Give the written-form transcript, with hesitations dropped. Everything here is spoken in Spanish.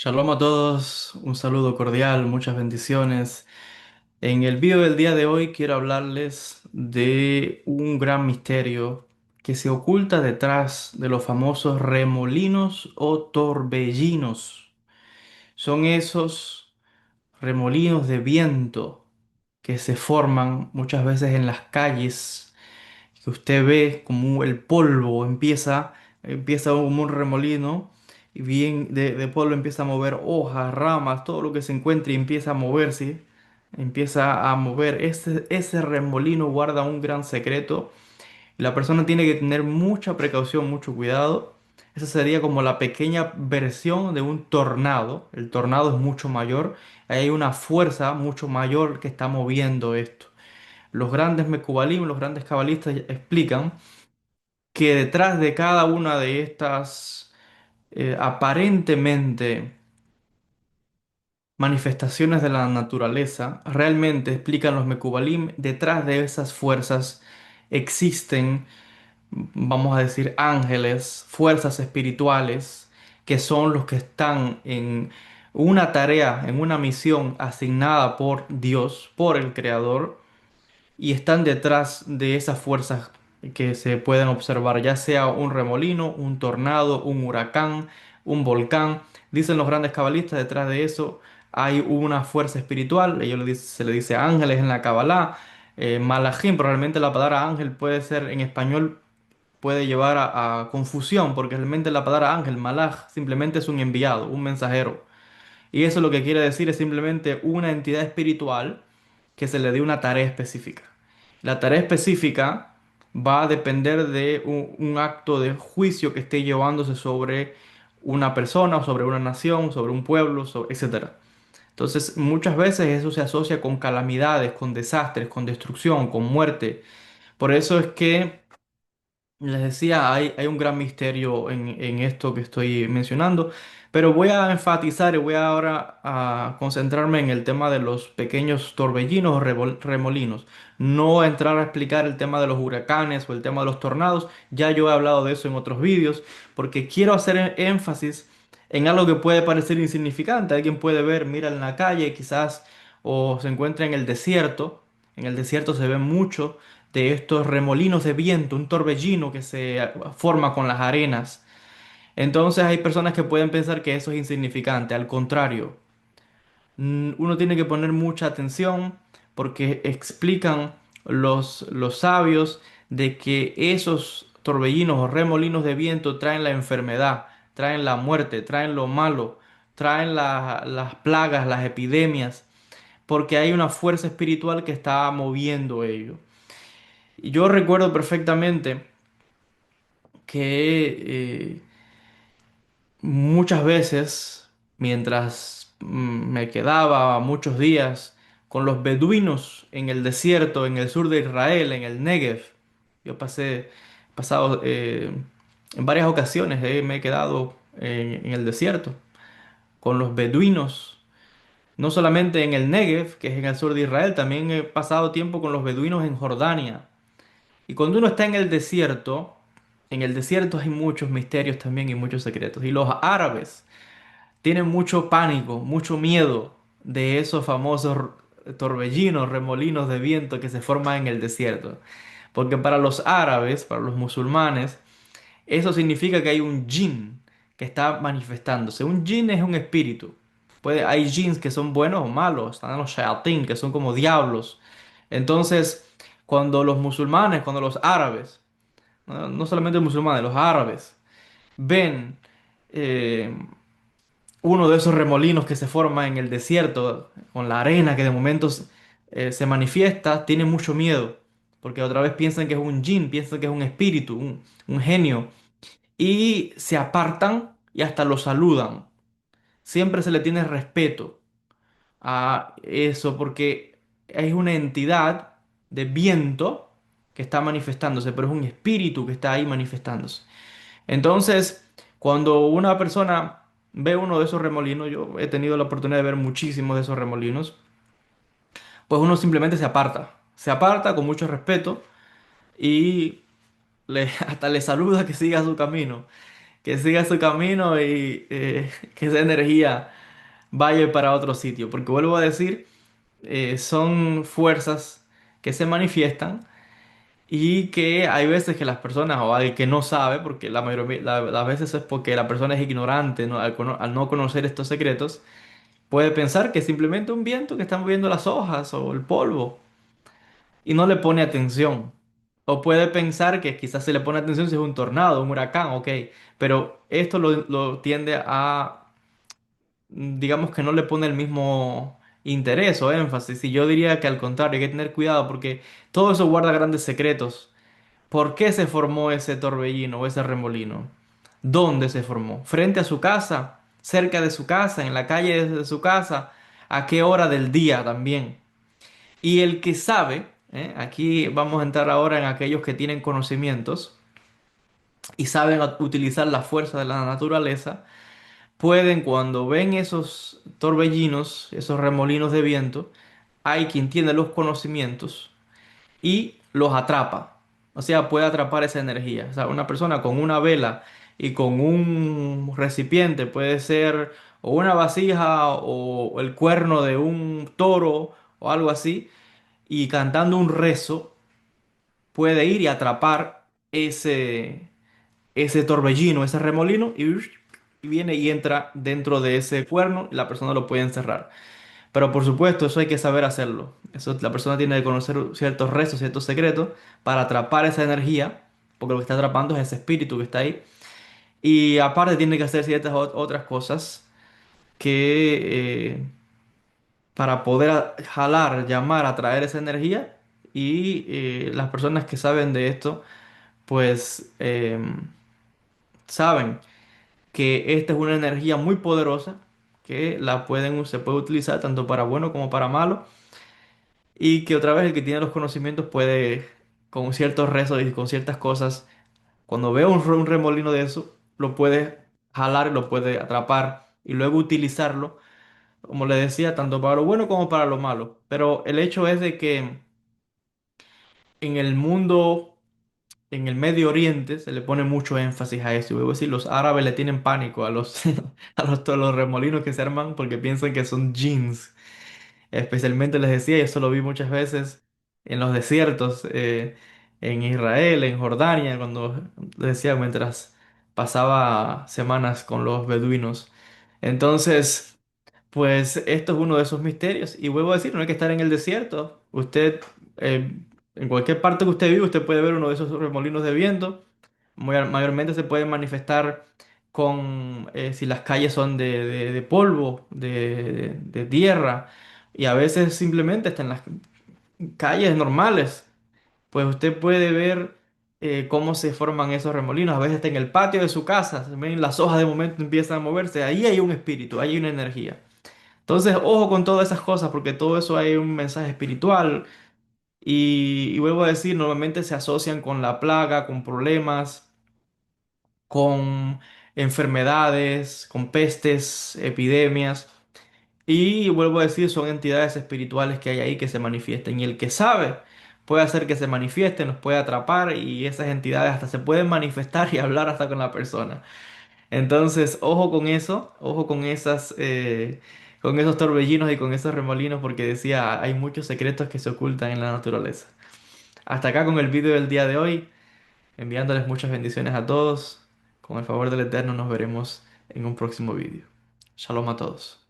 Shalom a todos, un saludo cordial, muchas bendiciones. En el video del día de hoy quiero hablarles de un gran misterio que se oculta detrás de los famosos remolinos o torbellinos. Son esos remolinos de viento que se forman muchas veces en las calles, que usted ve como el polvo empieza como un remolino y bien de polvo empieza a mover hojas, ramas, todo lo que se encuentre y empieza a moverse, empieza a mover. Ese remolino guarda un gran secreto y la persona tiene que tener mucha precaución, mucho cuidado. Esa sería como la pequeña versión de un tornado. El tornado es mucho mayor. Hay una fuerza mucho mayor que está moviendo esto. Los grandes Mecubalim, los grandes cabalistas explican que detrás de cada una de estas aparentemente manifestaciones de la naturaleza, realmente explican los Mecubalim, detrás de esas fuerzas existen, vamos a decir, ángeles, fuerzas espirituales, que son los que están en una tarea, en una misión asignada por Dios, por el Creador y están detrás de esas fuerzas que se pueden observar, ya sea un remolino, un tornado, un huracán, un volcán. Dicen los grandes cabalistas, detrás de eso hay una fuerza espiritual, se le dice ángeles en la Kabbalah, malajim, probablemente la palabra ángel puede ser en español, puede llevar a confusión, porque realmente la palabra ángel, malaj, simplemente es un enviado, un mensajero. Y eso lo que quiere decir es simplemente una entidad espiritual que se le dé una tarea específica. La tarea específica va a depender de un acto de juicio que esté llevándose sobre una persona, o sobre una nación, sobre un pueblo, etcétera. Entonces, muchas veces eso se asocia con calamidades, con desastres, con destrucción, con muerte. Por eso es que les decía, hay un gran misterio en esto que estoy mencionando, pero voy a enfatizar y voy ahora a concentrarme en el tema de los pequeños torbellinos o remolinos. No entrar a explicar el tema de los huracanes o el tema de los tornados, ya yo he hablado de eso en otros vídeos, porque quiero hacer énfasis en algo que puede parecer insignificante. Alguien puede ver, mira en la calle quizás, o se encuentra en el desierto. En el desierto se ve mucho de estos remolinos de viento, un torbellino que se forma con las arenas. Entonces hay personas que pueden pensar que eso es insignificante. Al contrario, uno tiene que poner mucha atención porque explican los sabios de que esos torbellinos o remolinos de viento traen la enfermedad, traen la muerte, traen lo malo, traen las plagas, las epidemias, porque hay una fuerza espiritual que está moviendo ello. Y yo recuerdo perfectamente que muchas veces, mientras me quedaba muchos días con los beduinos en el desierto, en el sur de Israel, en el Negev, yo he pasado en varias ocasiones, me he quedado en el desierto con los beduinos. No solamente en el Negev, que es en el sur de Israel, también he pasado tiempo con los beduinos en Jordania. Y cuando uno está en el desierto hay muchos misterios también y muchos secretos. Y los árabes tienen mucho pánico, mucho miedo de esos famosos torbellinos, remolinos de viento que se forman en el desierto. Porque para los árabes, para los musulmanes, eso significa que hay un jinn que está manifestándose. Un jinn es un espíritu. Hay jinns que son buenos o malos. Están los shayatín, que son como diablos. Entonces, cuando los musulmanes, cuando los árabes, no solamente los musulmanes, los árabes, ven eh, uno de esos remolinos que se forma en el desierto, con la arena que de momentos se manifiesta, tienen mucho miedo. Porque otra vez piensan que es un jinn, piensan que es un espíritu, un genio y se apartan y hasta lo saludan. Siempre se le tiene respeto a eso porque es una entidad de viento que está manifestándose, pero es un espíritu que está ahí manifestándose. Entonces, cuando una persona ve uno de esos remolinos, yo he tenido la oportunidad de ver muchísimos de esos remolinos, pues uno simplemente se aparta con mucho respeto y hasta le saluda que siga su camino. que siga su camino y que esa energía vaya para otro sitio. Porque vuelvo a decir, son fuerzas que se manifiestan y que hay veces que las personas o alguien que no sabe, porque la mayoría, las veces es porque la persona es ignorante, ¿no? Al no conocer estos secretos, puede pensar que es simplemente un viento que está moviendo las hojas o el polvo y no le pone atención. O puede pensar que quizás se le pone atención si es un tornado, un huracán, ok, pero esto lo tiende a, digamos que no le pone el mismo interés o énfasis. Y yo diría que al contrario, hay que tener cuidado porque todo eso guarda grandes secretos. ¿Por qué se formó ese torbellino o ese remolino? ¿Dónde se formó? ¿Frente a su casa? ¿Cerca de su casa? ¿En la calle de su casa? ¿A qué hora del día también? Y el que sabe, aquí vamos a entrar ahora en aquellos que tienen conocimientos y saben utilizar la fuerza de la naturaleza, pueden cuando ven esos torbellinos, esos remolinos de viento, hay quien tiene los conocimientos y los atrapa. O sea, puede atrapar esa energía. O sea, una persona con una vela y con un recipiente, puede ser o una vasija o el cuerno de un toro o algo así, y cantando un rezo, puede ir y atrapar ese torbellino, ese remolino, y viene y entra dentro de ese cuerno y la persona lo puede encerrar. Pero por supuesto, eso hay que saber hacerlo. Eso, la persona tiene que conocer ciertos restos, ciertos secretos para atrapar esa energía, porque lo que está atrapando es ese espíritu que está ahí. Y aparte tiene que hacer ciertas otras cosas que para poder jalar, llamar, atraer esa energía. Y las personas que saben de esto, pues saben que esta es una energía muy poderosa que se puede utilizar tanto para bueno como para malo. Y que otra vez el que tiene los conocimientos puede, con ciertos rezos y con ciertas cosas, cuando vea un remolino de eso, lo puede jalar y lo puede atrapar y luego utilizarlo, como le decía, tanto para lo bueno como para lo malo. Pero el hecho es de que en el mundo, en el Medio Oriente, se le pone mucho énfasis a eso. Y voy a decir, los árabes le tienen pánico a los, todos los remolinos que se arman porque piensan que son jeans. Especialmente les decía, y eso lo vi muchas veces en los desiertos, en Israel, en Jordania, cuando les decía, mientras pasaba semanas con los beduinos. Entonces, pues esto es uno de esos misterios. Y vuelvo a decir, no hay que estar en el desierto. Usted, eh, en cualquier parte que usted vive, usted puede ver uno de esos remolinos de viento. Mayormente se pueden manifestar con, si las calles son de polvo, de tierra, y a veces simplemente está en las calles normales, pues usted puede ver cómo se forman esos remolinos. A veces está en el patio de su casa, se ven las hojas de momento empiezan a moverse, ahí hay un espíritu, ahí hay una energía. Entonces, ojo con todas esas cosas, porque todo eso hay un mensaje espiritual. Y vuelvo a decir, normalmente se asocian con la plaga, con problemas, con enfermedades, con pestes, epidemias. Y vuelvo a decir, son entidades espirituales que hay ahí que se manifiestan. Y el que sabe puede hacer que se manifiesten, los puede atrapar y esas entidades hasta se pueden manifestar y hablar hasta con la persona. Entonces, ojo con eso, ojo con con esos torbellinos y con esos remolinos, porque decía, hay muchos secretos que se ocultan en la naturaleza. Hasta acá con el vídeo del día de hoy, enviándoles muchas bendiciones a todos. Con el favor del Eterno nos veremos en un próximo vídeo. Shalom a todos.